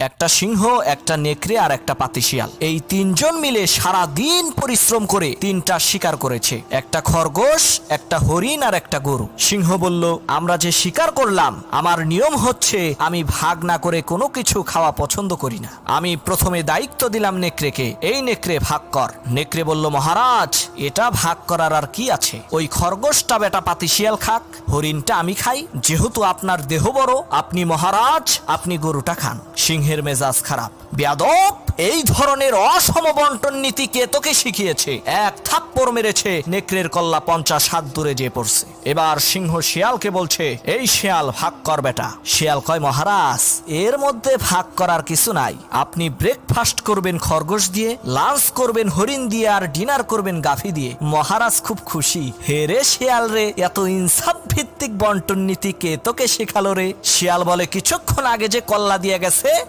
একটা সিংহ, একটা নেকড়ে আর একটা পাতিশিয়াল, এই তিনজন মিলে সারা দিন পরিশ্রম করে তিনটা শিকার করেছে, একটা খরগোশ, একটা হরিণ আর একটা গরু। সিংহ বলল, আমরা যে শিকার করলাম, আমার নিয়ম হচ্ছে আমি ভাগ না করে কোনো কিছু খাওয়া পছন্দ করি না। আমি প্রথমে দায়িত্ব দিলাম নেকড়েকে, এই নেকড়ে ভাগ কর। নেকড়ে বলল, মহারাজ এটা ভাগ করার আর কি আছে, ওই খরগোশটা বেটা পাতিশিয়াল খাক, হরিণটা আমি খাই, যেহেতু আপনার দেহ বড়, আপনি মহারাজ, আপনি গরুটা খান। সিংহের মেজাজ খারাপ, বেয়াদব, এই ধরনের অসম বন্টন নীতি কে তোকে শিখিয়েছে? এক থাপ্পড় মেরেছে, নেকড়ের কল্লা 50 হাত দূরে যেয়ে পড়ছে। এবার সিংহ শিয়ালকে বলছে, এই শিয়াল ভাগ কর বেটা। শিয়াল কয়, মহারাজ এর মধ্যে ভাগ করার কিছু নাই, আপনি ব্রেকফাস্ট করবেন খরগোশ দিয়ে, লাঞ্চ করবেন হরিণ দিয়ে, আর ডিনার করবেন গাভী দিয়ে। মহারাজ খুব খুশি। হে রে শিয়াল রে, এত ইনসাফ ভিত্তিক বন্টন নীতি কে তোকে শেখালো রে? শিয়াল বলে, কিছুক্ষণ আগে যে কল্লা দিয়ে গেছে